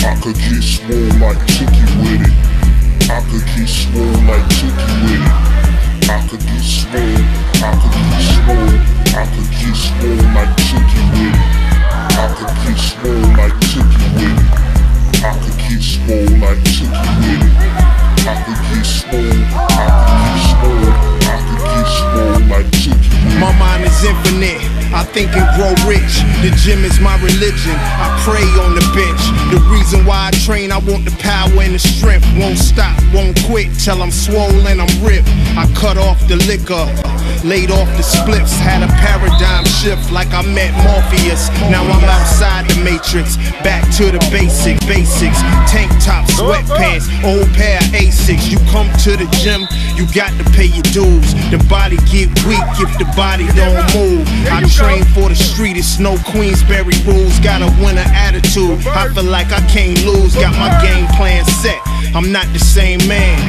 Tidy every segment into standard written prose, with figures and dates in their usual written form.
I could get swole like Tookie with it. I could get swole like Tookie with it. I could get swole, I could get swole, I could get swole like Tookie with it. I could get swole like Tookie with it. I could get swole like Tookie with it. I could get swole, I could get swole, I could get swole like Tookie with it. My mind is infinite, I think and grow rich. The gym is my religion, I pray on the bench. The reason why I train, I want the power and the strength. Won't stop, won't quit till I'm swollen, I'm ripped. I cut off the liquor, laid off the spliffs. Had a paradigm shift like I met Morpheus. Now I'm outside the matrix, back to the basics. Tank top, sweatpants, old pair of Asics. You come to the gym, you got to pay your dues. The body get weak if the body don't move. I train for the street, it's no Queensberry rules. Got a winner attitude, I feel like I can't lose. Got my game plan set, I'm not the same man.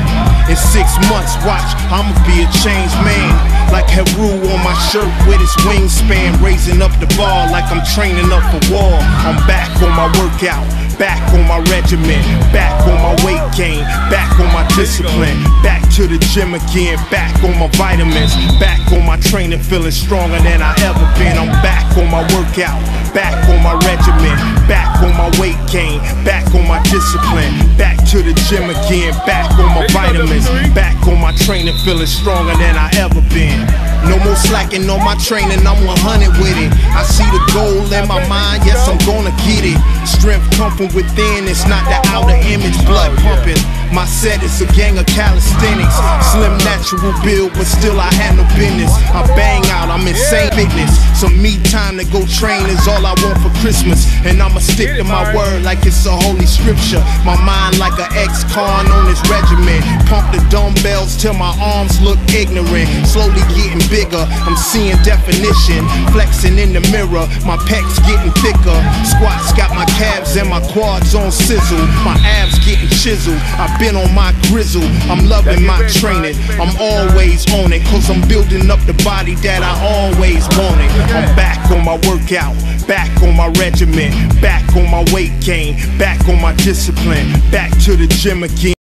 In 6 months, watch, I'ma be a changed man. Like Heru on my shirt with his wingspan, raising up the bar like I'm training up for war. I'm back on my workout, back on my regimen, back on my weight gain, back on my discipline, back to the gym again, back on my vitamins, back on my training, feeling stronger than I ever been. I'm back on my workout, back on my regimen, back on my weight gain, back on my discipline, back to the gym again, back on my vitamins, back on my training, feeling stronger than I ever been. No more slacking on my training, I'm 100 with it. I see the goal in my mind, yes, I'm gonna get it. Strength come from within, it's not the outer image, blood pumping. My set is a gang of calisthenics. Slim natural build, but still I had no business. I bang out, I'm insane fitness. Some me time to go train is all I want for Christmas. And I'ma stick to my word like it's a holy scripture. My mind like an ex-con on his regiment. Pump the dumbbells till my arms look ignorant. Slowly getting bigger, I'm seeing definition. Flexing in the mirror, my pecs getting thicker. Squats got my calves and my quads on sizzle. My abs getting chiseled, I've been on my grizzle. I'm loving my training, I'm always on it. Cause I'm building up the body that I always wanted. I'm back on my workout, back on my regimen, back on my weight gain, back on my discipline, back to the gym again.